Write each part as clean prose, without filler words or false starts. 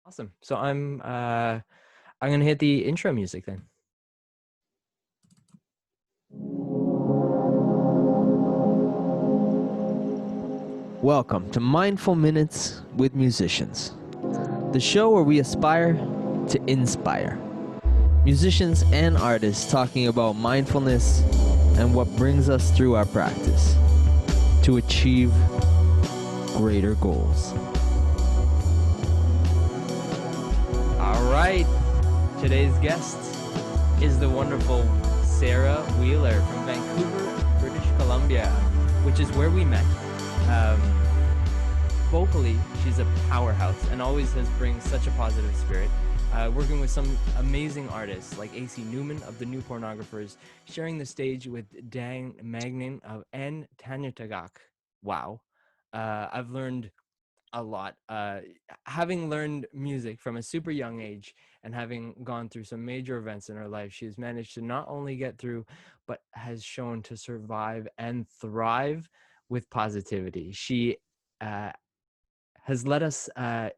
Awesome. So I'm gonna hit the intro music then. Welcome to Mindful Minutes with Musicians, the show where we aspire to inspire musicians and artists talking about mindfulness and what brings us through our practice to achieve greater goals. All right, today's guest is the wonderful Sarah Wheeler from Vancouver, British Columbia, which is where we met. Vocally, she's a powerhouse and always has brings such a positive spirit. Working with some amazing artists like A.C. Newman of the New Pornographers, sharing the stage with Dan Magnin and Tanya Tagak. Wow. I've learned a lot. Having learned music from a super young age and having gone through some major events in her life, she has managed to not only get through, but has shown to survive and thrive with positivity. She has led us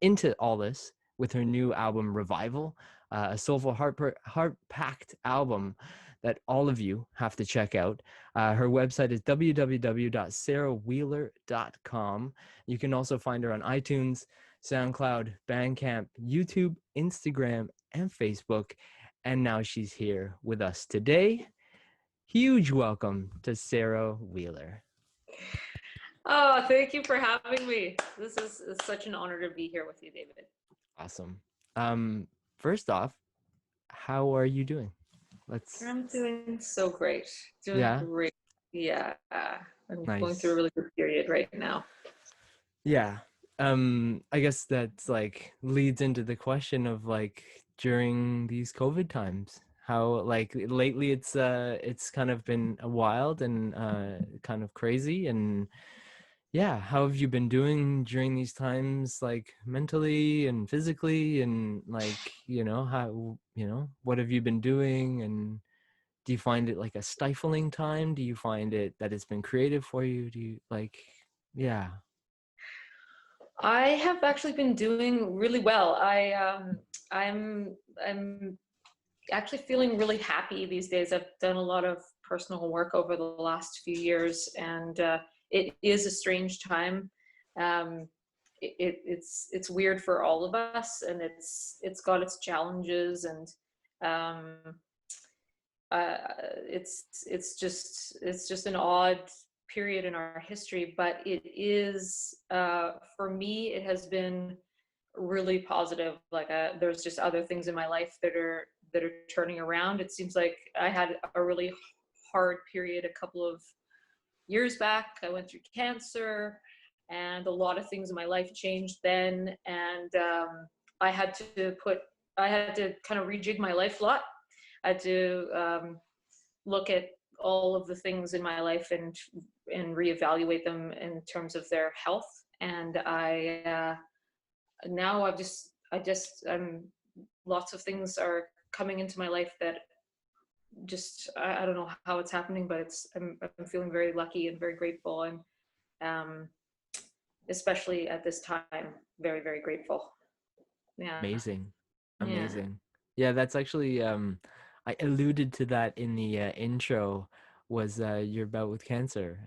into all this with her new album, Revival, a soulful, heart-packed album that all of you have to check out. Her website is www.sarahwheeler.com. You can also find her on iTunes, SoundCloud, Bandcamp, YouTube, Instagram, and Facebook. And now she's here with us today. Huge welcome to Sarah Wheeler. Oh, thank you for having me. This is such an honor to be here with you, David. Awesome. First off, how are you doing? I'm doing so great. Great. Yeah. I'm going through a really good period right now. Yeah. I guess that's like leads into the question of like during these COVID times, how like lately it's kind of been wild and kind of crazy. And yeah, how have you been doing during these times, like mentally and physically, and like, what have you been doing? And do you find it like a stifling time? Do you find it that it's been creative for you? Do you like, yeah. I have actually been doing really well. I'm actually feeling really happy these days. I've done a lot of personal work over the last few years, and it is a strange time. It's weird for all of us, and it's got its challenges, and it's just an odd period in our history. But it is for me, it has been really positive. Like there's just other things in my life that are turning around. It seems like I had a really hard period a couple of years back. I went through cancer, and a lot of things in my life changed then. And I had to kind of rejig my life a lot. I had to look at all of the things in my life and reevaluate them in terms of their health. And now lots of things are coming into my life that just I don't know how it's happening, but I'm feeling very lucky and very grateful, and especially at this time, very, very grateful. Yeah. Amazing. Yeah, that's actually I alluded to that in the intro, was your bout with cancer.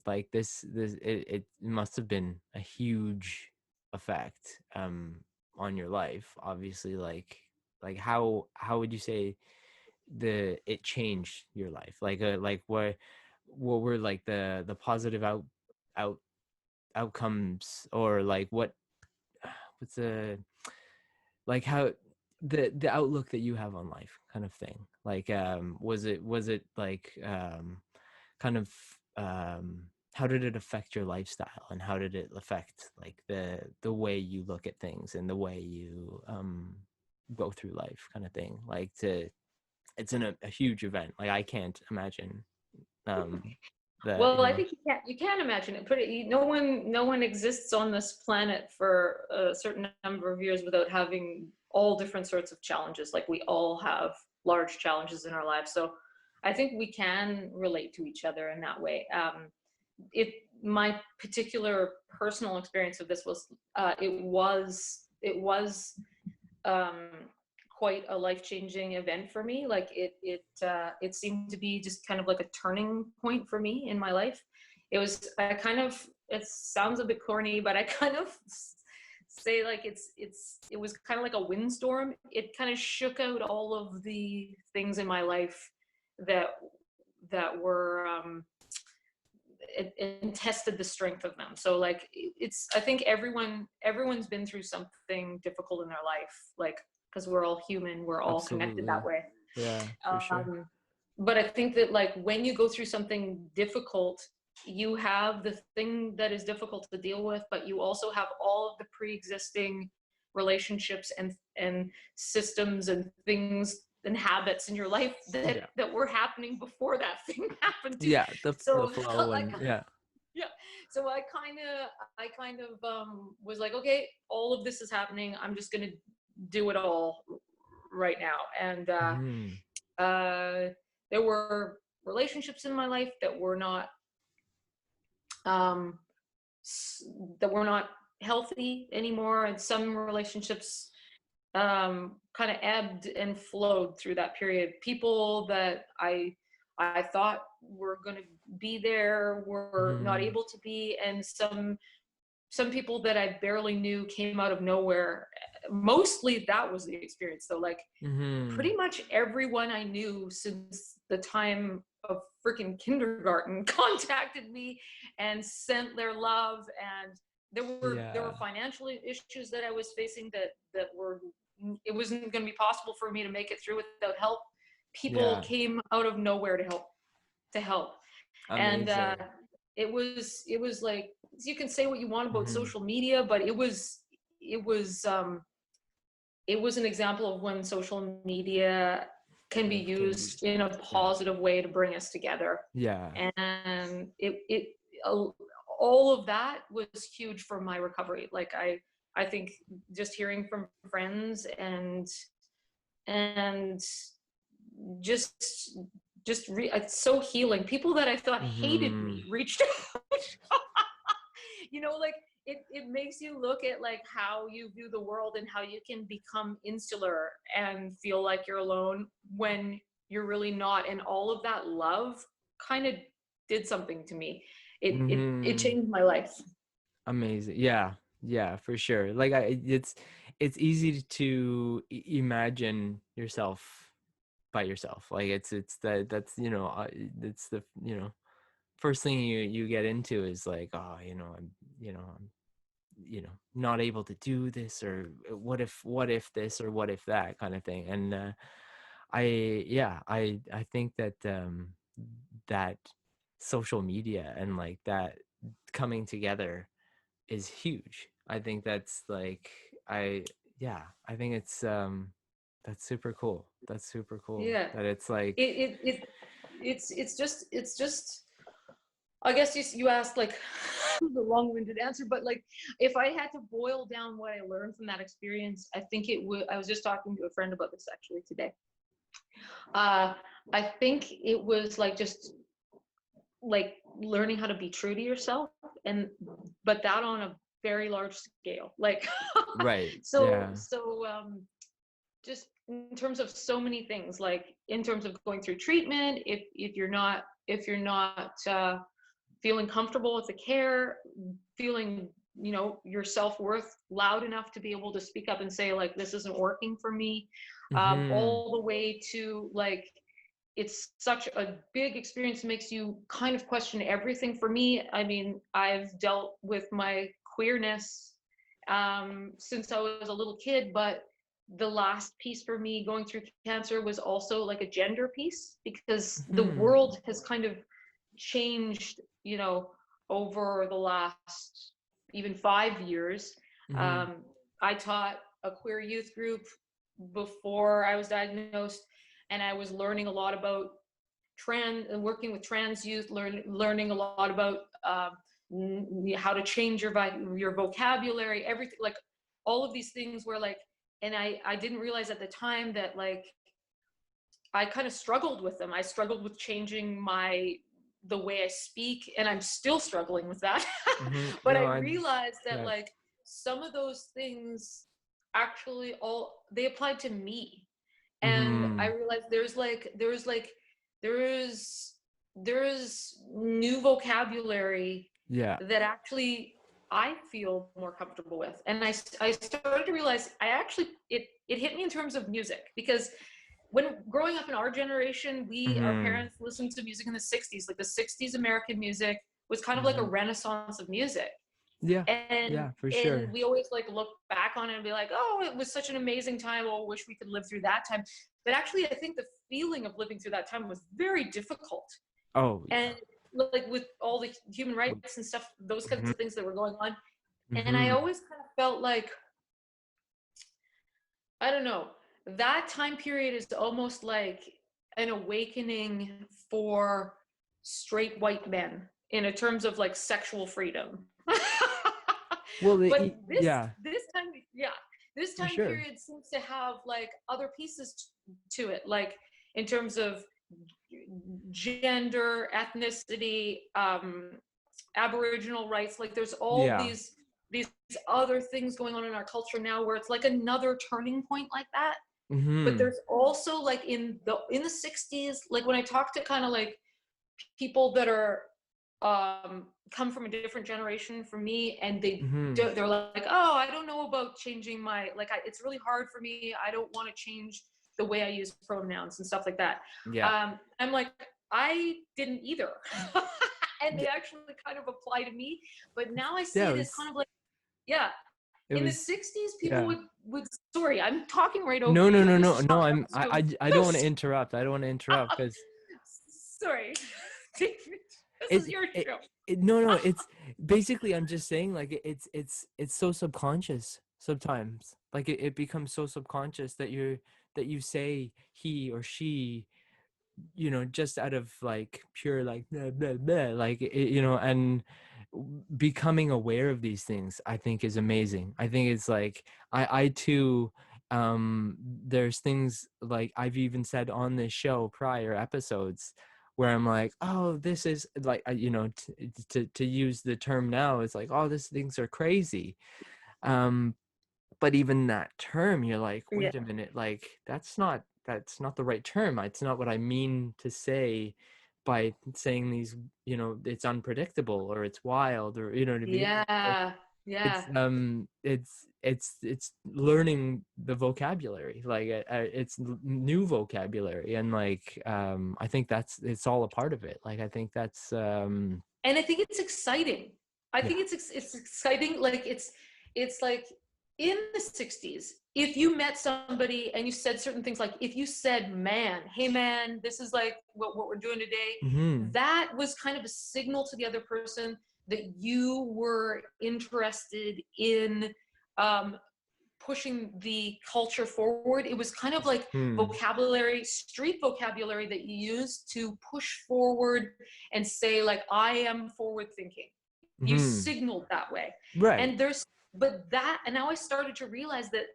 Like it must have been a huge effect on your life, obviously. Like how would you say it changed your life? Like what were like the positive outcomes, or like what's the, like how the outlook that you have on life, kind of thing? Like was it like kind of how did it affect your lifestyle, and how did it affect like the way you look at things and the way you go through life, kind of thing? Like it's a huge event. Like I can't imagine well, I think you can't imagine it. No one exists on this planet for a certain number of years without having all different sorts of challenges. Like we all have large challenges in our lives. So I think we can relate to each other in that way. My particular personal experience of this was, it was was um, quite a life-changing event for me. Like it seemed to be just kind of like a turning point for me in my life. It was, I kind of, it sounds a bit corny, but I kind of say like it was kind of like a windstorm. It kind of shook out all of the things in my life that were and tested the strength of them. So like it's, I think everyone's been through something difficult in their life, like, because we're all human, we're all connected that Absolutely. way. Yeah, for sure. um but I think that like when you go through something difficult, you have the thing that is difficult to deal with, but you also have all of the pre-existing relationships and systems and things and habits in your life Yeah. that were happening before that thing happened to you. Yeah, the So flow like, and yeah. yeah, so I kind of was like, okay, all of this is happening, I'm just gonna do it all right now. And Mhm. uh there were relationships in my life that were not um that were not healthy anymore, and some relationships kind of ebbed and flowed through that period. People that I thought were going to be there were not Mhm. able to be, and some people that I barely knew came out of nowhere. Mostly that was the experience though. Like Mhm. pretty much everyone I knew since the time of freaking kindergarten contacted me and sent their love. And there were Yeah. financial issues that I was facing that were, it wasn't going to be possible for me to make it through without help. People Yeah. came out of nowhere to help. And Amazing. it was like, you can say what you want about Mhm. social media, but it was it was an example of when social media can be Can be used in a yeah. positive way to bring us together. Yeah. And all of that was huge for my recovery. Like I think just hearing from friends and just it's so healing. People that I thought hated me Mhm. reached out. You know, like it makes you look at like how you view the world and how you can become insular and feel like you're alone when you're really not. And all of that love kind of did something to me. It Mhm. changed my life. Amazing. Yeah. Yeah, for sure. Like it's easy to imagine yourself by yourself. Like it's that's it's the first thing you get into is like, oh, I'm not able to do this, or what if this or what if that kind of thing. And I think that that social media and like that coming together is huge. I think that's like I yeah, I think that's super cool. That's super cool Yeah. that it's like It's just, I guess you asked like the long-winded answer, but like if I had to boil down what I learned from that experience, I think it would. I was just talking to a friend about this actually today. Uh, I think it was like just like learning how to be true to yourself, and but that on a very large scale. Like right. so Yeah. just in terms of so many things, like in terms of going through treatment, if you're not feeling comfortable with the care, feeling, you know, your self-worth loud enough to be able to speak up and say like this isn't working for me, Mhm. all the way to like it's such a big experience, makes you kind of question everything. For me, I mean, I've dealt with my queerness since I was a little kid, but the last piece for me going through cancer was also like a gender piece, because the Mhm. world has kind of changed, you know, over the last even 5 years. Mhm. Um, I taught a queer youth group before I was diagnosed, and I was learning a lot about working with trans youth, learning a lot about how to change your vocabulary, everything, like all of these things were like, and I didn't realize at the time that like I kind of struggled with them. I struggled with changing the way I speak, and I'm still struggling with that. Mhm. But No, I I realized that yeah. like some of those things actually all they applied to me. And I Mm-hmm. realized there's there's new vocabulary Yeah. that actually I feel more comfortable with. And I started to realize I actually it hit me in terms of music, because when growing up in our generation, our Mm-hmm. parents listened to music in the 60s. Like the 60s American music was kind of like a Mm-hmm. renaissance of music. Yeah. and Yeah, for and sure. we always like look back on it and be like, oh, it was such an amazing time, oh, wish we could live through that time. But actually, I think the feeling of living through that time was very difficult. Oh, And yeah. like with all the human rights and stuff, those kinds Mm-hmm. of things that were going on. And I Mm-hmm. always kind of felt like, I don't know, that time period is almost like an awakening for straight white men in a terms of like sexual freedom. Well, But yeah, this time, yeah, this for time sure. period seems to have like other pieces to it, like in terms of gender, ethnicity, Aboriginal rights. Like there's all Yeah. these other things going on in our culture now where it's like another turning point like that. But Mm-hmm. there's also like in the 60s, like when I talk to kind of like people that are come from a different generation from me, and Mm-hmm. they're like, oh, I don't know about changing my like it's really hard for me, I don't want to change the way I use pronouns and stuff like that. Yeah. I'm like, I didn't either. And they Yeah. actually kind of apply to me, but now I see Yeah, it as kind of like, yeah, it in the was 60s people yeah. would sorry, I'm talking right over No, no, you, no, this no, is no. not how it's doing. I don't want to interrupt. I don't want to interrupt because Sorry. David, this it, is your it, show. no, no. It's basically I'm just saying like it's so subconscious sometimes. Like it becomes so subconscious that you say he or she, just out of like pure like blah, blah, blah, like and becoming aware of these things I think is amazing. I think it's like I too there's things like I've even said on this show prior episodes where I'm like, oh, this is like to use the term now, it's like, oh, these things are crazy. um but even that term, you're like, Yeah. wait a minute, like that's not the right term. It's not what I mean to say by saying these, it's unpredictable or it's wild, or you know what I mean. Yeah. It's Yeah. it's learning the vocabulary, like it's new vocabulary, and like I think it's all a part of it. Like I think that's And I think it's exciting. I yeah. think it's exciting. Like it's like in the 60s, if you met somebody and you said certain things, like if you said, man, hey man, this is like what we're doing today, Mm-hmm. that was kind of a signal to the other person that you were interested in um, pushing the culture forward. It was kind of like Hmm. vocabulary, street vocabulary that you use to push forward and say, like, I am forward thinking. You Hmm. signaled that way. Right. And and now I started to realize that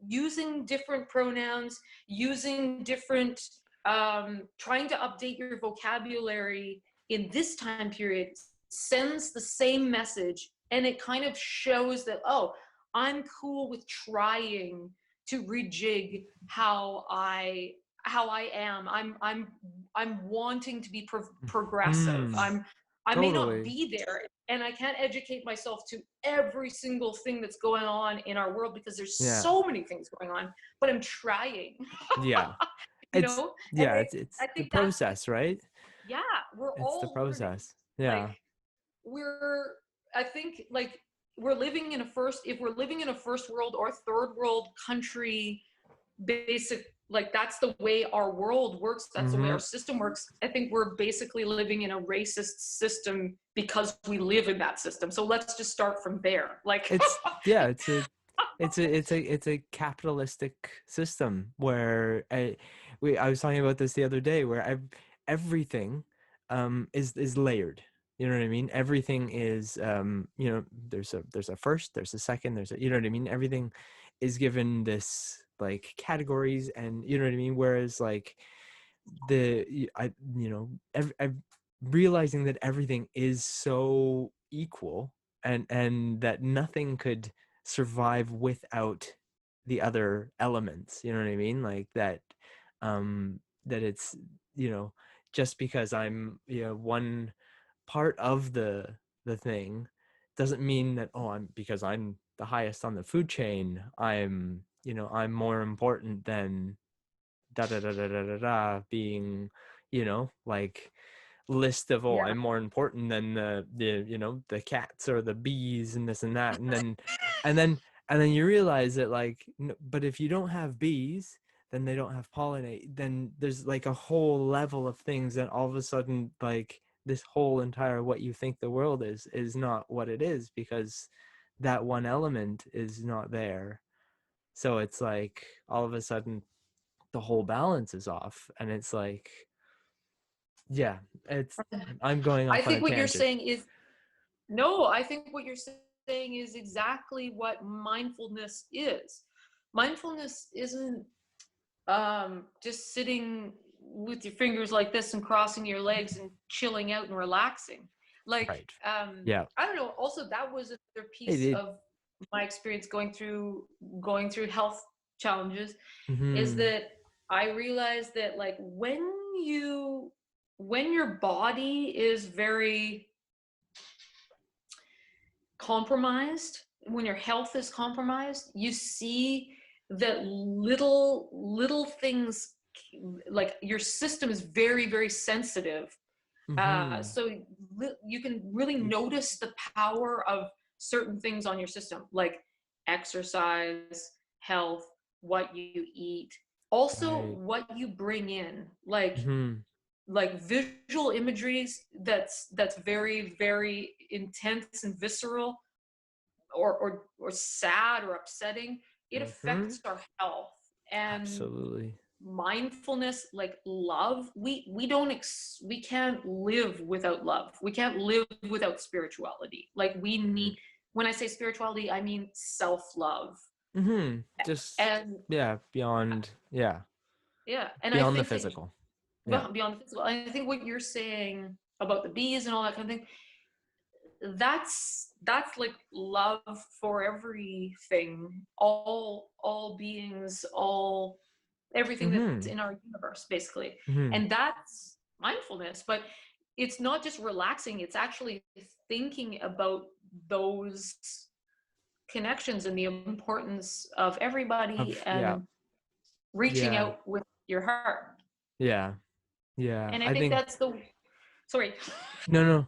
using different pronouns, using different, trying to update your vocabulary in this time period sends the same message. And it kind of shows that, oh, I'm cool with trying to rejig how I am. I'm wanting to be progressive. Hmm. I may not Totally. be there, and I can't educate myself to every single thing that's going on in our world because there's Yeah. so many things going on, but I'm trying. Yeah. You It's know? And yeah, it's I the think that's, process, right? yeah, we're It's the all learning. process. Like Yeah. we're I think like we're living in a first if we're living in a first world or third world country, basic, like that's the way our world works, that's the way Mm-hmm. our system works. I think we're basically living in a racist system because we live in that system. So let's just start from there. Like It's yeah, it's a capitalistic system where I was talking about this the other day where everything is layered. You know what I mean? Everything is there's a first, there's a second, there's a, you know what I mean? Everything is given this like categories, and you know what I mean? Whereas like realizing that everything is so equal, and that nothing could survive without the other elements, you know what I mean? Like that, that it's, you know, just because I'm, you know, one part of the thing doesn't mean that, oh, I'm, because I'm the highest on the food chain, I'm, you know, I'm more important than da da da da da da da, being, you know, like list of, oh, Yeah. I'm more important than the you know, the cats or the bees and this and that, and then and then you realize that, like, but if you don't have bees, then they don't have pollinate, then there's like a whole level of things that all of a sudden, like, this whole entire what you think the world is not what it is, because that one element is not there. So it's like all of a sudden the whole balance is off, and it's like, yeah, it's, I'm going I off on a think what you're tangent. saying is no, I think what you're saying is exactly what mindfulness is. Mindfulness isn't just sitting with your fingers like this and crossing your legs and chilling out and relaxing. Like, Right. Yeah. I don't know. Also, that was another It, piece it of my experience going through health challenges, is mm-hmm. that I realized that, like, when your body is very compromised, when your health is compromised, you see that little things, like your system is very, very sensitive. Mm-hmm. So you can really notice the power of certain things on your system, like exercise, health, what you eat, also Right. what you bring in, Mm-hmm. like visual imageries that's very, very intense and visceral, or sad or upsetting. It Mm-hmm. affects our health. And Absolutely. mindfulness, like love, we can't live without love, we can't live without spirituality. Like, we need, when I say spirituality, I mean self-love. Mm-hmm. Just, And yeah, beyond, yeah, yeah, and I beyond the think that physical. Yeah. beyond the physical, I think what you're saying about the bees and all that kind of thing, that's like love for everything, all beings, all everything that's Mm-hmm. in our universe, basically. Mm-hmm. And that's mindfulness. But it's not just relaxing, it's actually thinking about those connections and the importance of everybody, Yeah. and reaching Yeah. out with your heart. Yeah. Yeah. And I I think think, that's the, sorry. no, no,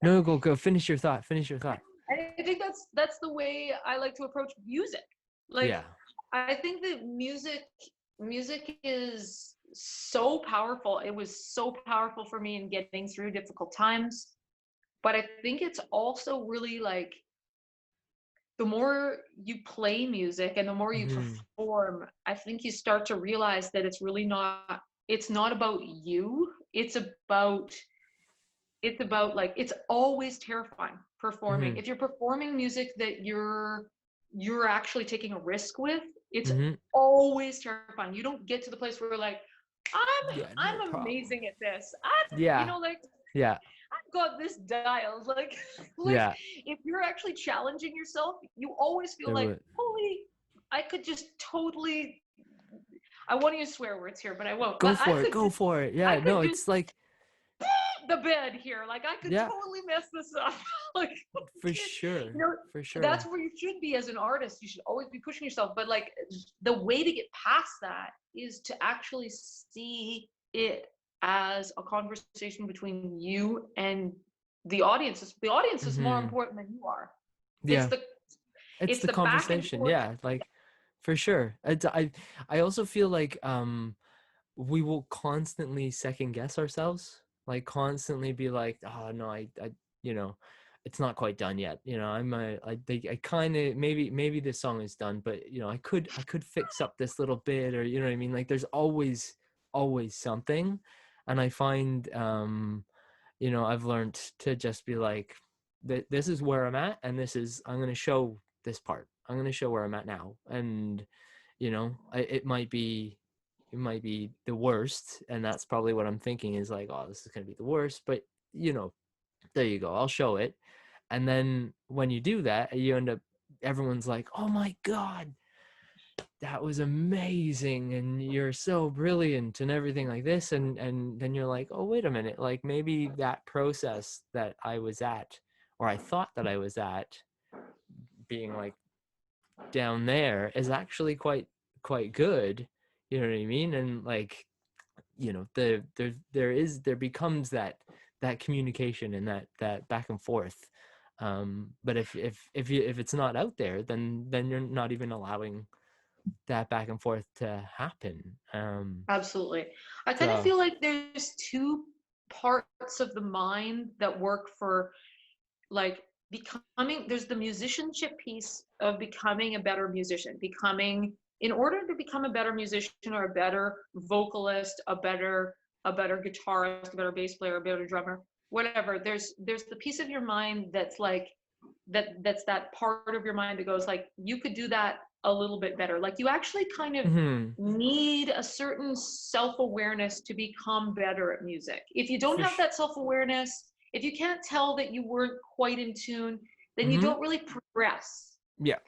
no, go finish your thought. Finish your thought. I think that's the way I like to approach music. Like, Yeah. I think that music is so powerful. It was so powerful for me in getting through difficult times. But I think it's also really like, the more you play music and the more you Mm-hmm. perform, I think you start to realize that it's not about you. It's about like, it's always terrifying performing. Mm-hmm. If you're performing music that you're actually taking a risk with, it's Mm-hmm. always terrifying. You don't get to the place where you're like, i'm Yeah, no i'm problem. amazing at this. I'm, Yeah. like, Yeah. I've got this dialed. Like, like, Yeah. if you're actually challenging yourself, you always feel It like, would holy, I could just totally, I want to use swear words here, but I won't. go But I for it. could Go just, for it. I Yeah. could No, just it's like, the bed here. Like, I could yeah, totally mess this up. Like, for sure. you know, For that's sure. where you should be as an artist. You should always be pushing yourself. But like, the way to get past that is to actually see it as a conversation between you and the audience. The audience is more Mm-hmm. important than you are. It's Yeah. the It's it's the the back and conversation. forth. Yeah. Like, for sure. I also feel like, we will constantly second guess ourselves, like constantly be like, oh no, I you know, it's not quite done yet, you know, I kind of, maybe this song is done, but you know, I could fix up this little bit, or you know what I mean, like there's always something. And I find, you know, I've learned to just be like, this is where I'm at, and I'm going to show this part, I'm going to show where I'm at now. And you know, it might be the worst, and that's probably what I'm thinking, is like, oh, this is going to be the worst, but you know, there you go, I'll show it. And then when you do that, you end up, everyone's like, oh my god, that was amazing and you're so brilliant and everything like this, and then you're like, oh wait a minute, like maybe that process that I was at, or I thought that I was at, being like down there, is actually quite good. You know what I mean? And like, there becomes that communication and that back and forth. But if it's not out there, then you're not even allowing that back and forth to happen. Absolutely. I kind of So feel like there's two parts of the mind that work for like becoming. There's the musicianship piece of becoming a better musician, becoming, in order to become a better musician or a better vocalist, a better guitarist, a better bass player, a better drummer, whatever. There's the piece of your mind that's like that's that part of your mind that goes like, you could do that a little bit better. Like you actually kind of mhm, need a certain self-awareness to become better at music. If you don't for have that self-awareness, if you can't tell that you weren't quite in tune, then you mhm, don't really progress. yeah,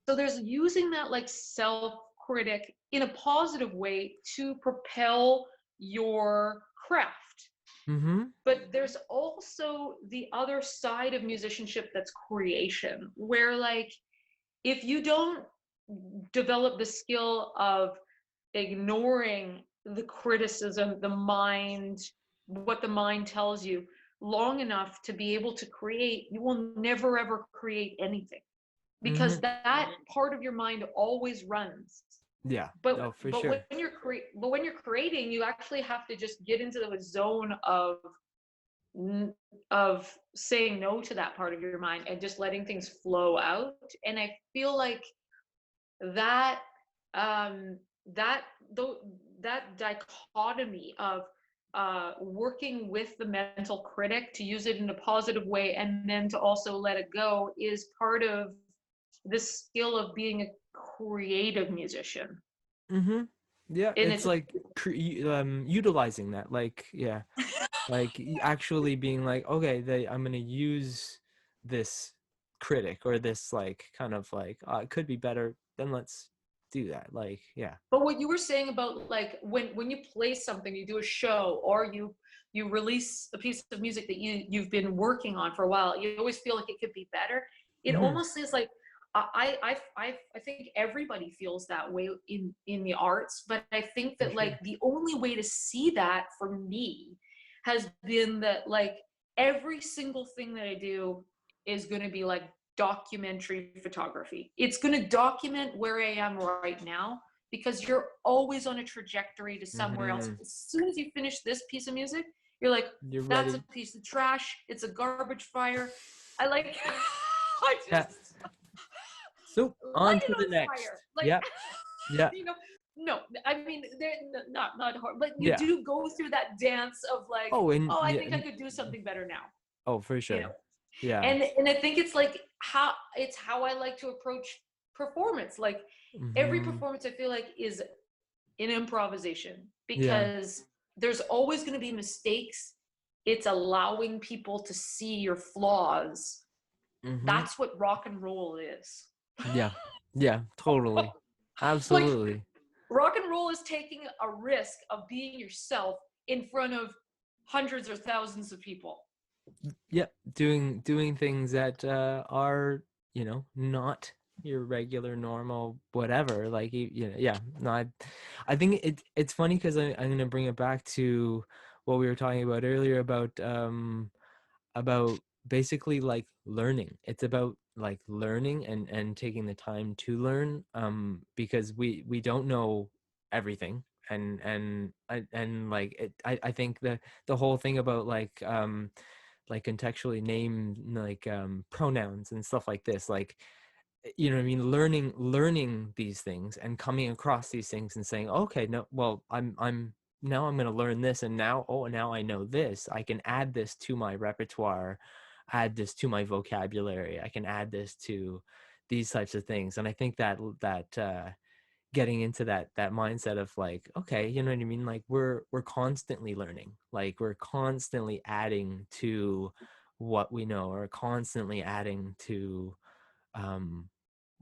So there's using that like self-critic in a positive way to propel your craft. mhm, But there's also the other side of musicianship that's creation, where like if you don't develop the skill of ignoring the criticism, the mind, what the mind tells you long enough to be able to create, you will never ever create anything, because mhm, that part of your mind always runs. yeah, But oh for but when sure. you're creating, you actually have to just get into the zone of saying no to that part of your mind and just letting things flow out. And I feel like that that though that dichotomy of working with the mental critic to use it in a positive way and then to also let it go is part of the skill of being a creative musician. Mhm, yeah, And it's it's like utilizing that, like, yeah, like actually being like, okay, I'm gonna use this critic, or this like kind of like, it could be better, then let's do that, like, yeah. But what you were saying about like when you play something, you do a show, or you release a piece of music that you've been working on for a while, you always feel like it could be better. It Hmm. almost is like I think everybody feels that way in the arts, but I think For that like sure. the only way to see that for me has been that like every single thing that I do is going to be like documentary photography. It's going to document where I am right now, because you're always on a trajectory to somewhere else. Hmm. As soon as you finish this piece of music, you're like, You're that's a ready. piece of trash. It's a garbage fire. I like, I Yeah. just So light on it to the on fire. next. Like, Yep. Yeah. you know, no, I mean, they're not hard, but you Yeah. do go through that dance of like, Oh, and oh, I yeah. think I could do something better now, Oh, for you know. sure. Yeah. And I think it's like how I like to approach performance. Like every Hmm. performance I feel like is an improvisation, Yeah. because there's always going to be mistakes. It's allowing people to see your flaws. Hmm. That's what rock and roll is. Yeah. Yeah. Totally. Like Absolutely. rock and roll is taking a risk of being yourself in front of hundreds or thousands of people. Yep, doing things that are, not your regular normal whatever, like, yeah, no, I think it's funny because I'm gonna bring it back to what we were talking about earlier, about basically like learning. It's about like learning and taking the time to learn, because we don't know everything, and like I think the whole thing about like contextually name, like pronouns and stuff like this, like, what I mean, learning these things and coming across these things and saying, okay, no, well, I'm now I'm going to learn this, and now, oh, now I know this, I can add this to my repertoire, add this to my vocabulary, I can add this to these types of things. And I think that getting into that mindset of like, okay, you know what I mean, like we're constantly learning, like we're constantly adding to what we know, or constantly adding to um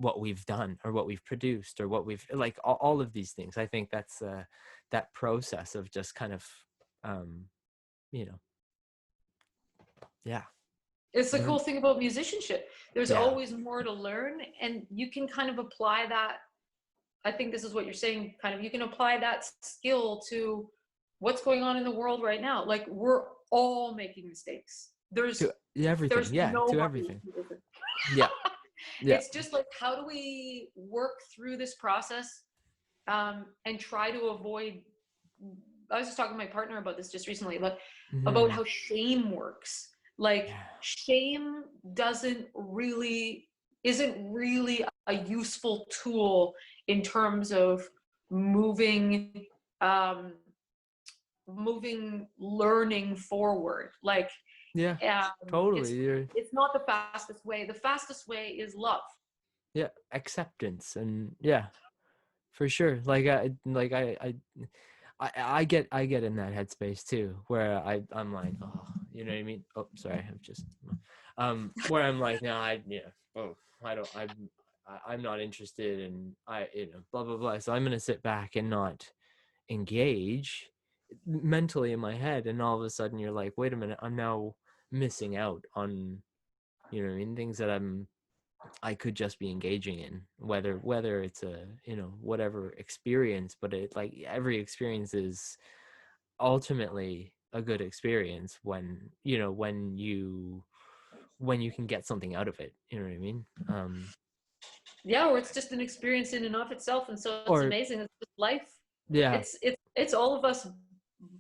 what we've done or what we've produced or what we've like all of these things. I think that's that process of just kind of um you know, yeah, It's the learn. cool thing about musicianship. There's Yeah. always more to learn, and you can kind of apply that. I think this is what you're saying, kind of, you can apply that skill to what's going on in the world right now. Like, we're all making mistakes. To everything. There's Yeah, to nobody everything. who isn't. Yeah. Yeah. It's just like, how do we work through this process, and try to avoid. I was just talking to my partner about this just recently, like about Hmm. how shame works. Like, Yeah. shame isn't really a useful tool in terms of moving um, moving learning forward. Like, Yeah. um, it's Totally. You're, it's not the fastest way. The fastest way is love. yeah, acceptance. And yeah, for sure. Like I get in that headspace too, where I'm like, oh, you know what I mean? Oh, sorry, I've just where I'm like, no, oh, I don't, I'm not interested, and blah blah blah. So I'm gonna sit back and not engage mentally in my head, and all of a sudden you're like, wait a minute, I'm now missing out on, you know what I mean, things that I could just be engaging in, whether it's a, whatever experience. But it, like, every experience is ultimately a good experience when, when you can get something out of it, you know what I mean? Yeah, or it's just an experience in and of itself, and so it's Or amazing. It's just life. yeah. It's all of us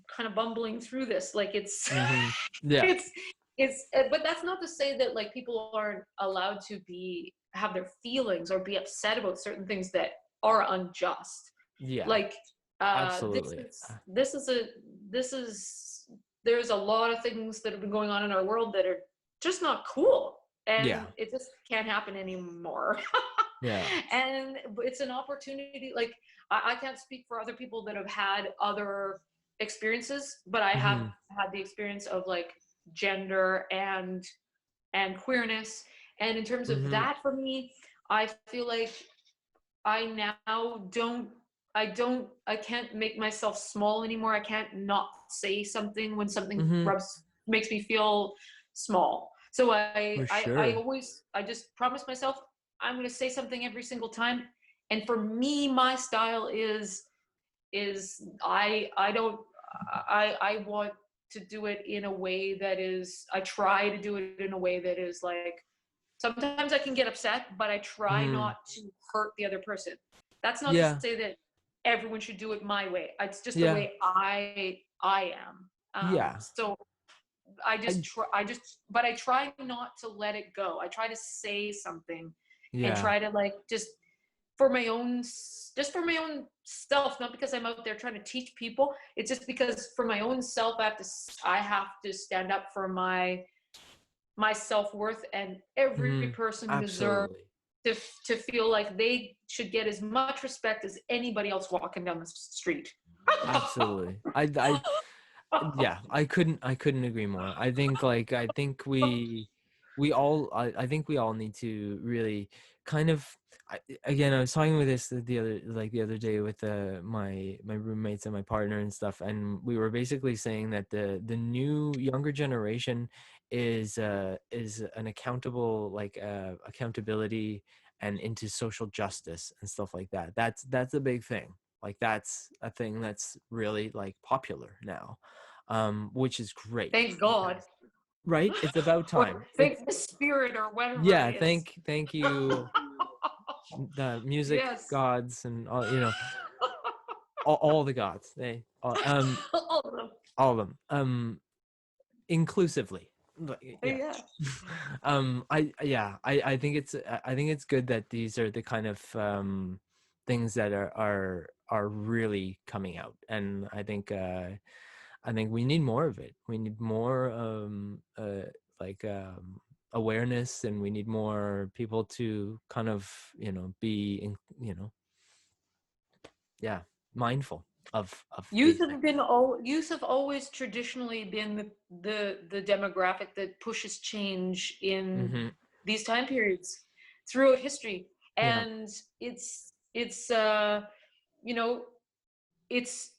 kind of bumbling through this. Like, it's Hmm. Yeah. it's but that's not to say that, like, people aren't allowed to be have their feelings or be upset about certain things that are unjust. Yeah, Like, this absolutely. is this is a this is there's a lot of things that have been going on in our world that are just not cool, Yeah. and it just can't happen anymore. Yeah. And it's an opportunity. Like, I can't speak for other people that have had other experiences, but I have Hmm. had the experience of, like, gender and queerness. And in terms of Hmm. that, for me, I feel like I now I can't make myself small anymore. I can't not say something when something Hmm. makes me feel small. So For I sure. always, I just promise myself I'm going to say something every single time. And for me, my style is I don't I want to do it in a way that is, I try to do it in a way that is like, sometimes I can get upset, but I try Hmm. not to hurt the other person. That's not to Yeah. say that everyone should do it my way. It's just the Yeah. way I am. Yeah. So I I just try, but I try not to let it go. I try to say something and Yeah. try to, like, just for my own self, not because I'm out there trying to teach people. It's just because for my own self, I have to stand up for my self-worth, and every Hmm. person deserves Absolutely. to feel like they should get as much respect as anybody else walking down the street. Absolutely. Yeah, I couldn't agree more. I think we all need to really kind of, again, I was talking with this the other day with my roommates and my partner and stuff, and we were basically saying that the new younger generation is an accountability and into social justice and stuff like that. That's a big thing. Like, that's a thing that's really, like, popular now, which is great Thank God. because, right, it's about Or time. thank the spirit, or whatever it Yeah, is. thank you, the music Yes. gods and all, all the gods, they All of them. all of them, inclusively. Yeah. Yeah. I think it's good that these are the kind of things that are really coming out, and I think we need more of it. We need more like awareness, and we need more people to kind of, be in, yeah, mindful of these things. Youth have always traditionally been the demographic that pushes change in Hmm. these time periods throughout history. Yeah. And it's you know, it's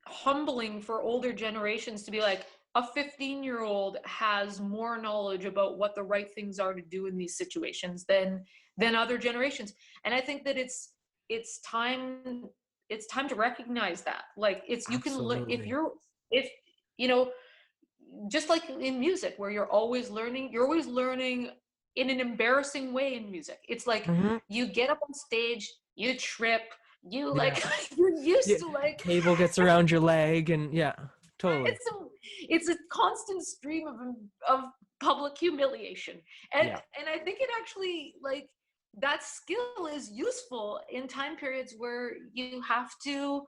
humbling for older generations to be like, a 15-year-old has more knowledge about what the right things are to do in these situations than other generations. And I think that it's time it's time to recognize that. Like, it's, you can if Absolutely. you're, if you know, just like in music, where you're always learning in an embarrassing way. In music, it's like Hmm. you get up on stage, you trip, you Yeah. like you're used Yeah. to like Cable gets around your leg, and yeah, totally. it's a it's a constant stream of public humiliation. and Yeah. and I think it actually, like, that skill is useful in time periods where you have to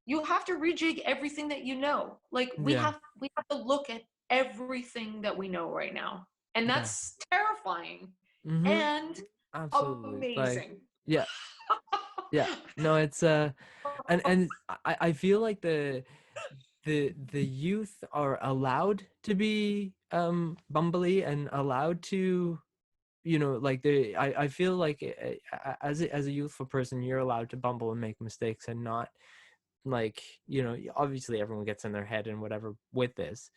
rejig everything that you know. Like, Yeah. we have to look at everything that we know right now, and Yeah. that's terrifying Hmm. and Absolutely. Like, amazing. yeah. Yeah. No, it's and I feel like the youth are allowed to be bumbly and allowed to, like, I feel like, as a youthful person, you're allowed to bumble and make mistakes and not, like, obviously everyone gets in their head and whatever with this,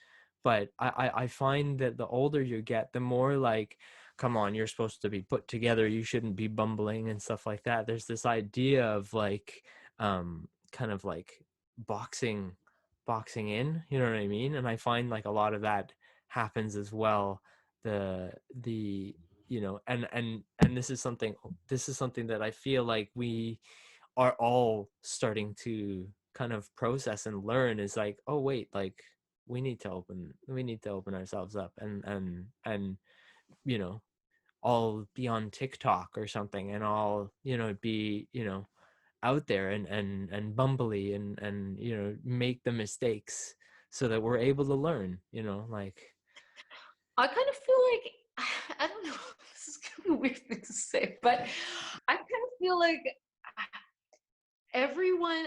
but I find that the older you get, the more like, come on, you're supposed to be put together, you shouldn't be bumbling and stuff like that. There's this idea of like, kind of like boxing boxing in, you know what I mean? And I find like a lot of that happens as well. The and this is something that I feel like we are all starting to kind of process and learn, is like, oh wait, like, we need to open ourselves up, and you know all be on TikTok or something, and all be out there and bumbly, and make the mistakes so that we're able to learn, like. I kind of feel like I don't know. This is kind of a weird thing to say, but I kind of feel like everyone.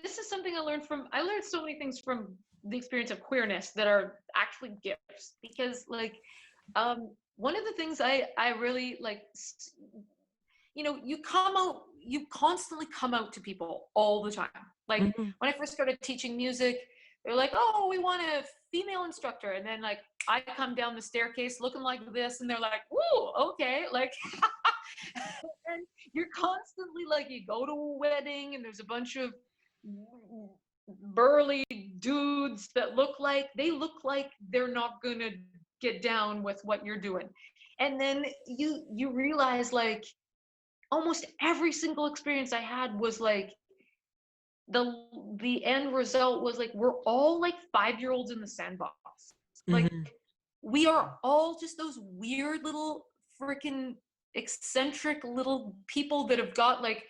This is something I learned so many things from the experience of queerness that are actually gifts, because like one of the things I really like, you constantly come out to people all the time. Like, Hmm. when I first started teaching music, they're like, oh, we want a female instructor. And then, like, I come down the staircase looking like this, and they're like, woo, okay. Like, and you're constantly like, you go to a wedding and there's a bunch of burly dudes that look like they're not gonna get down with what you're doing. And then you realize, like, almost every single experience I had was like, the end result was like, we're all like 5-year-olds in the sandbox. Like, Hmm. we are all just those weird little freaking eccentric little people that have got like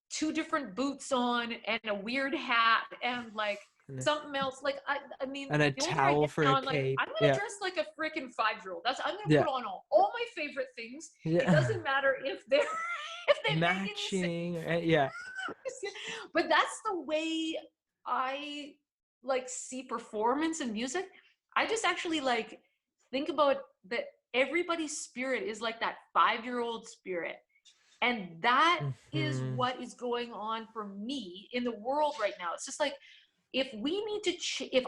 two different boots on and a weird hat and like something else. Like, I mean, And a the older I towel get for now, a I'm like, cape. I'm gonna Yeah. dress like a freaking 5-year-old. I'm gonna Yeah. put on all my favorite things. It Yeah. doesn't matter if they're if they make any sense. Matching, right? Yeah. But that's the way I like see performance in music. I just actually like think about that everybody's spirit is like that 5-year-old spirit. And that is Hmm. what is going on for me in the world right now. It's just like, if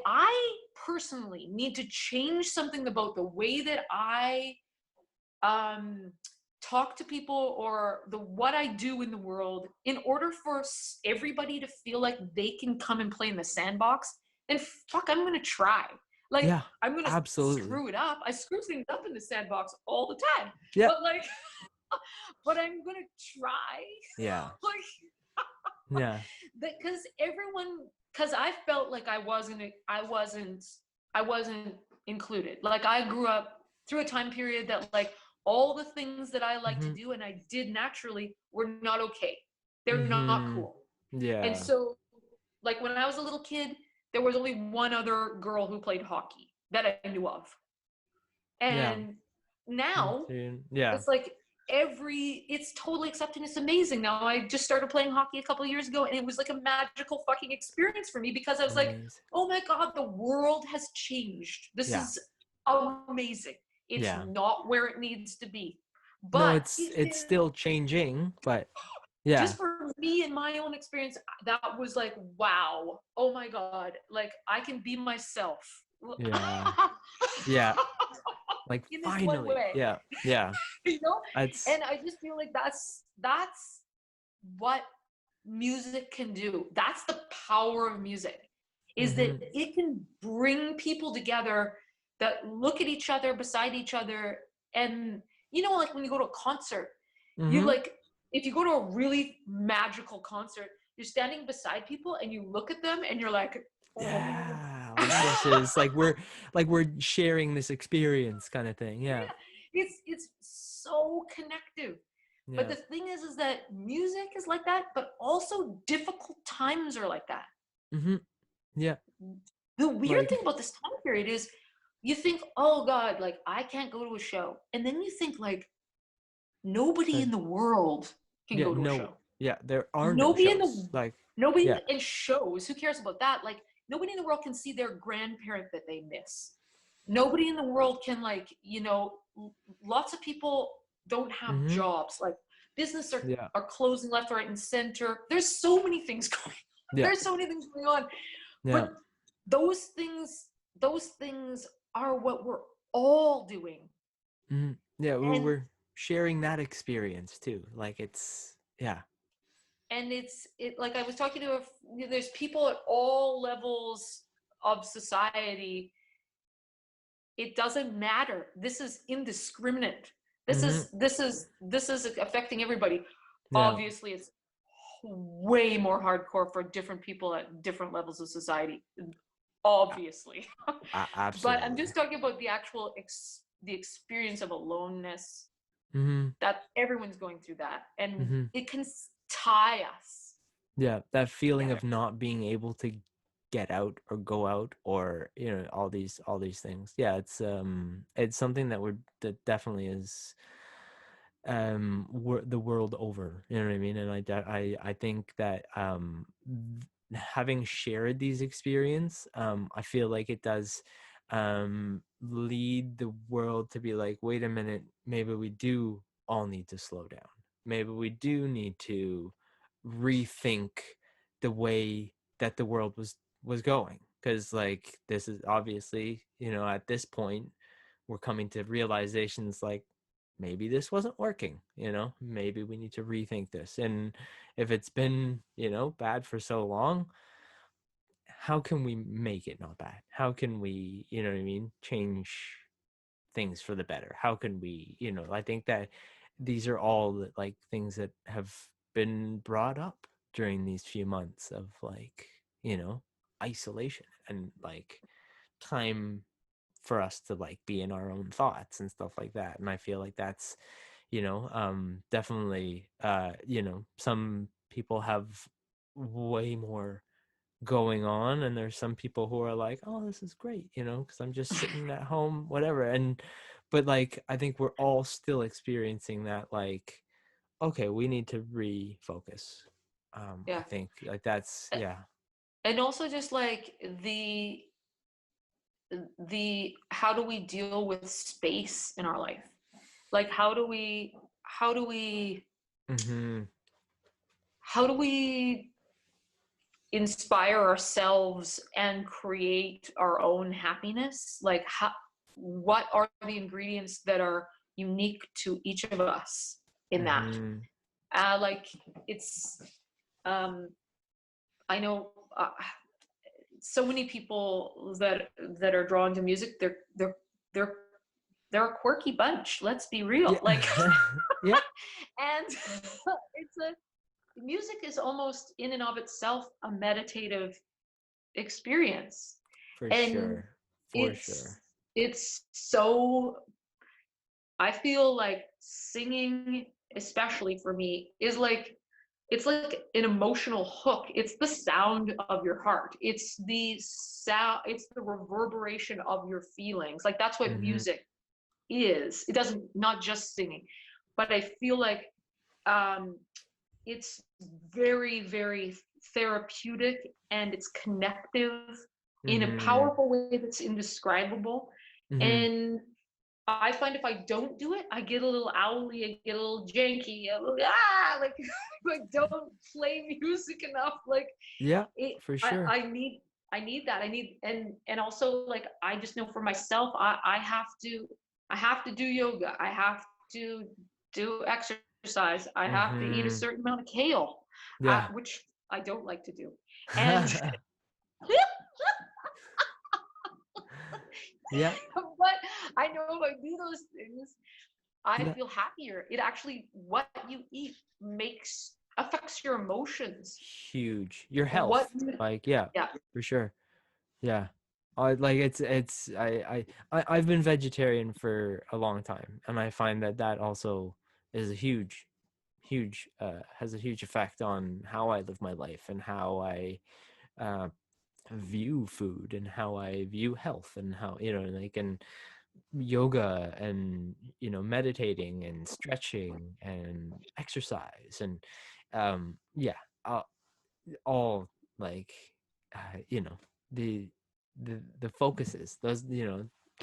I personally need to change something about the way that I um talk to people, or the what I do in the world, in order for everybody to feel like they can come and play in the sandbox, then fuck, I'm gonna try. Like, Yeah. I'm gonna Absolutely. screw it up. I screw things up in the sandbox all the time. Yeah. But like, but I'm gonna try. Yeah. Like, Yeah. that, because I felt like I wasn't included. Like, I grew up through a time period that, like, all the things that I like to Hmm. do and I did naturally were not okay. They're not Hmm. cool. And Yeah. so, like, when I was a little kid, there was only one other girl who played hockey that I knew of. Yeah. And now Yeah. it's like, it's totally accepted, and it's amazing. Now, I just started playing hockey a couple of years ago, and it was like a magical fucking experience for me, because I was like, Amazing. oh my god, the world has changed. This Yeah. is amazing. It's Yeah. not where it needs to be, No, But it's still changing, but yeah, just for me and my own experience, that was like, wow, oh my God, like I can be myself yeah, yeah. Like in this one finally, way, yeah, yeah. you know? It's And I just feel like that's what music can do. That's the power of music, is that mm-hmm, it can bring people together that look at each other, beside each other. And like when you go to a concert, you mm-hmm. like, if you go to a really magical concert, you're standing beside people and you look at them and you're like, oh. Yeah, like this is like we're sharing this experience kind of thing. Yeah, Yeah, it's so connective. But yeah, the thing is that music is like that, but also difficult times are like that. mm-hmm, yeah. The weird Like thing about this time period is you think, oh God, like I can't go to a show. And then you think like nobody like in the world can yeah, go to a no, show. yeah. There are no Nobody in shows. the Like nobody yeah, in shows, who cares about that? Like nobody in the world can see their grandparent that they miss. Nobody in the world can lots of people don't have mm-hmm, jobs. Like business yeah, are closing left, right, and center. There's so many things going yeah, there's so many things going on. yeah, But those things those things are what we're all doing. mm-hmm, yeah. And We're sharing that experience too. Like it's yeah, it like I was talking to there's people at all levels of society. It doesn't matter. This is indiscriminate. This mm-hmm, is this is this is affecting everybody. yeah, Obviously it's way more hardcore for different people at different levels of society, obviously. But I'm absolutely. just talking about the actual the experience of aloneness, Mm-hmm, that everyone's going through that, and mm-hmm. it can tie us Yeah, that feeling together. of not being able to get out or go out or all these things. Yeah, it's something that definitely is the world over, you know what I mean? And I think that having shared these experience, I feel like it does lead the world to be like, wait a minute, maybe we do all need to slow down. Maybe we do need to rethink the way that the world was going, because like this is obviously, at this point we're coming to realizations like maybe this wasn't working, maybe we need to rethink this. And if it's been, bad for so long, how can we make it not bad? How can we, you know what I mean, change things for the better? How can we, I think that these are all like things that have been brought up during these few months of like, isolation and like time for us to like be in our own thoughts and stuff like that. And I feel like that's, definitely, some people have way more going on, and there's some people who are like, oh, this is great, because I'm just sitting at home, whatever. And but like I think we're all still experiencing that, like, okay, we need to refocus. I Yeah. think like that's yeah. And also just like the how do we deal with space in our life? Like Mm-hmm. how do we inspire ourselves and create our own happiness? Like what are the ingredients that are unique to each of us in that? Mm-hmm. Like it's I know so many people that are drawn to music. They're they're a quirky bunch. Let's be real. Like, Yeah. Yeah, and it's a music is almost in and of itself a meditative experience, for and sure, for it's sure. it's so. I feel like singing, especially for me, is like it's like an emotional hook. It's the sound of your heart. It's the sound. It's the reverberation of your feelings. Like that's what Mm-hmm. music is. It doesn't, not just singing, but I feel like um, it's very, very therapeutic, and it's connective in a Mm-hmm. powerful way that's indescribable. Mm-hmm. And I find if I don't do it, I get a little owly, I get a little janky, a little, like like don't play music enough. Like Yeah, it, for I, sure. I need, I need that. I need, and also like I just know for myself, I have to do yoga. I have to do exercise. I have to eat a Mm-hmm. certain amount of kale, Yeah. which I don't like to do. And Yeah. but I know if I do those things, I Yeah. feel happier. It actually, what you eat makes affects your emotions. Huge. Your What health. you, Like, yeah, yeah. for sure. Yeah. I like I've been vegetarian for a long time, and I find that that also is a huge has a huge effect on how I live my life and how I uh view food and how I view health and how, like, and yoga and, meditating and stretching and exercise and yeah, uh, all like you know the the focuses those,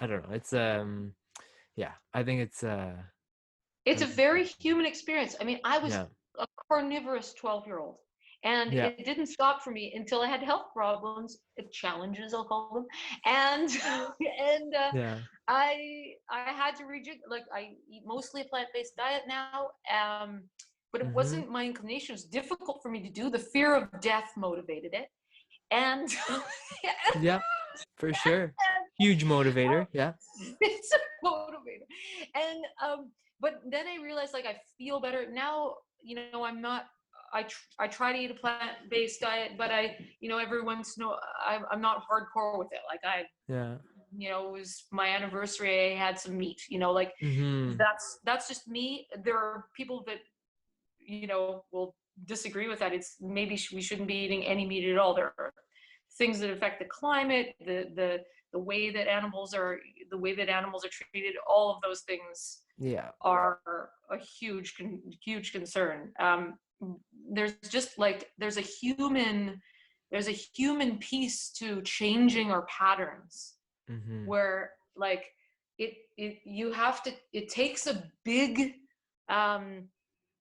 I don't know, it's yeah, I think it's It's uh, a very human experience. I mean, I was yeah, a carnivorous 12-year-old, and yeah, it didn't stop for me until I had health problems, challenges, I'll call them, and and yeah. I had to rejig. Like I eat mostly a plant-based diet now, but it Mm-hmm. wasn't my inclination. It was difficult for me to do. The fear of death motivated it, and Yeah, for sure. Huge motivator. Yeah. it's a motivator. And but then I realized like I feel better now. You know, I'm not. I try to eat a plant-based diet, but every once in a while I'm not hardcore with it. Like Yeah. it was my anniversary. I had some meat. Like Mm-hmm. that's just me. There are people that will disagree with that. It's maybe we shouldn't be eating any meat at all. There are things that affect the climate, the way that animals are treated. All of those things Yeah. are a huge concern. There's just like there's a human piece to changing our patterns, Mm-hmm. where like it takes a big um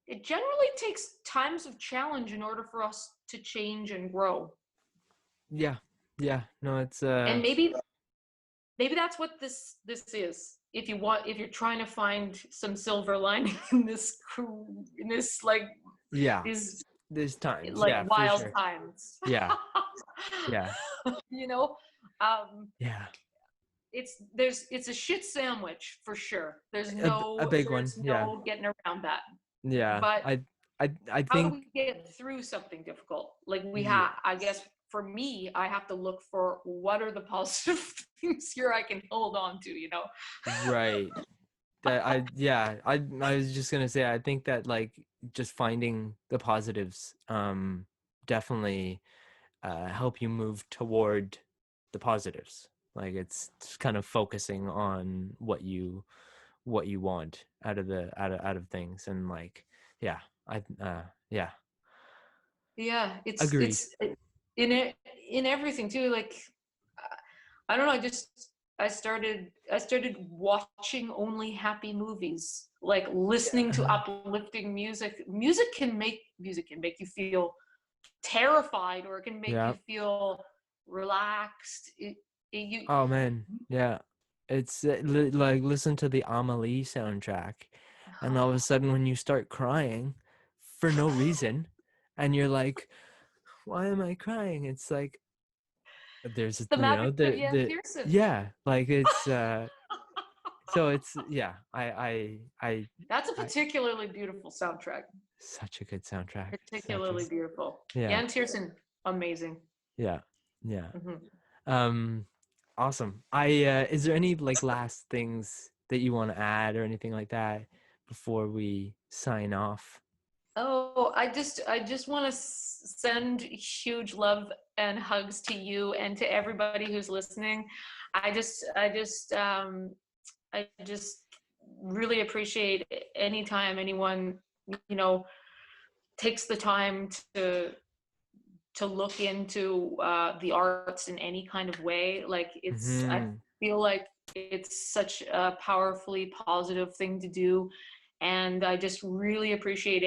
it generally takes times of challenge in order for us to change and grow. Yeah. Yeah. No, it's And maybe that's what this is. If you're trying to find some silver lining in this like yeah, these there's times, like yeah, for wild sure. times. Yeah. Yeah. you know, um, Yeah. it's a shit sandwich for sure. There's A no big one. there's Yeah. no getting around that. Yeah. But I how do think, we get through something difficult? Like I yes. guess for me, I have to look for what are the positive things here I can hold on to. Right. That I was just gonna say, I think that, like, just finding the positives definitely help you move toward the positives. Like, it's just kind of focusing on what you want out of things, and like, yeah, I yeah, Yeah, agreed. it's in it in everything too. Like I don't know, I started watching only happy movies, like listening to Yeah. uplifting music. Music can make you feel terrified, or it can make you Yeah. feel relaxed. You Oh man, yeah. It's like, listen to the Amelie soundtrack, and all of a sudden when you start crying for no reason, and you're like, "Why am I crying?" It's like there's the magic of Jan the Tiersen. yeah, like, it's so it's, yeah, That's a I particularly beautiful soundtrack. such a good soundtrack. Such a Particularly beautiful. Yeah, Jan Tiersen, amazing. yeah, yeah. Hmm. Um, awesome. Is there any, like, last things that you want to add or anything like that before we sign off? Oh, I just want to send huge love and hugs to you and to everybody who's listening. I just really appreciate anytime anyone, you know, takes the time to look into the arts in any kind of way. Like I Mm-hmm. feel like it's such a powerfully positive thing to do, and I just really appreciate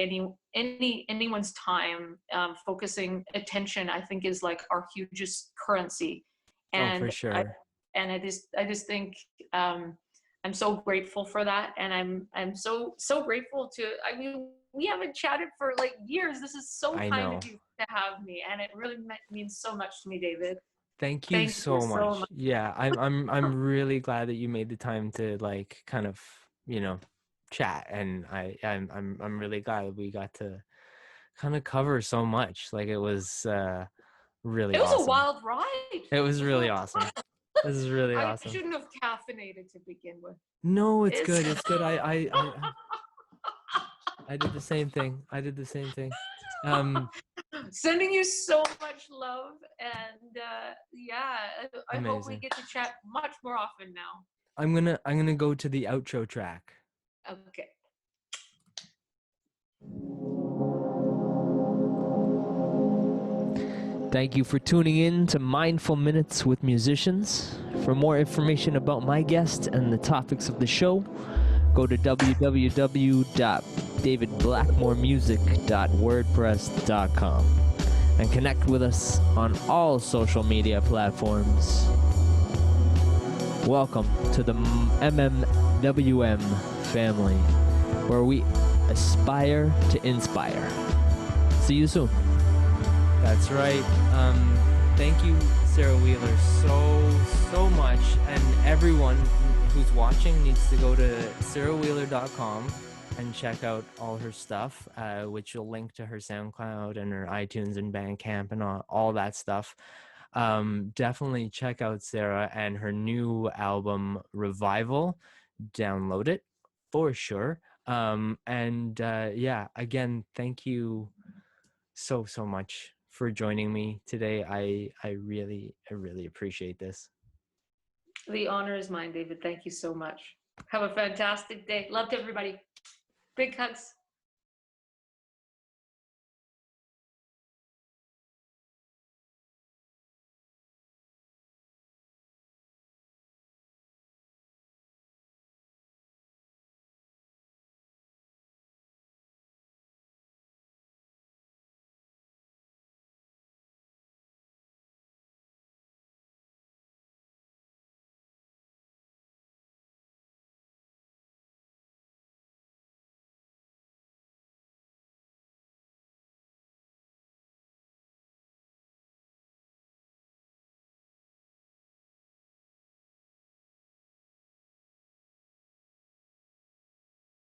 anyone's time. Focusing attention, I think, is like our hugest currency, Oh, for and sure. I just think I'm so grateful for that, and I'm so grateful to. I mean, we haven't chatted for like years. This is so I kind of know. you to have me, and it really means so much to me, David. Thank you Thank you so so much. much. Yeah, I'm really glad that you made the time to like kind of, you know, chat, and I'm really glad that we got to kind of cover so much. Like it was really It was a awesome. wild ride. It It was was a really wild awesome. ride. This is really I awesome. shouldn't have caffeinated to begin with. No, it's It's good. It's good. I did the same thing. I did the same thing. Um, sending you so much love, and yeah, I hope we amazing. get to chat much more often now. I'm gonna go to the outro track. Okay. Thank you for tuning in to Mindful Minutes with Musicians. For more information about my guest and the topics of the show, go to www.davidblackmoremusic.wordpress.com and connect with us on all social media platforms. Welcome to the MMWM family, where we aspire to inspire. See you soon. That's right. Thank you, Sarah Wheeler, so much. And everyone who's watching needs to go to sarahwheeler.com and check out all her stuff, which will link to her SoundCloud and her iTunes and Bandcamp and all that stuff. Definitely check out Sarah and her new album, Revival. Download it for sure. Yeah, again, thank you so much for joining me today. I really appreciate this. The honor is mine, David. Thank you so much. Have a fantastic day. Loved everybody. Big hugs.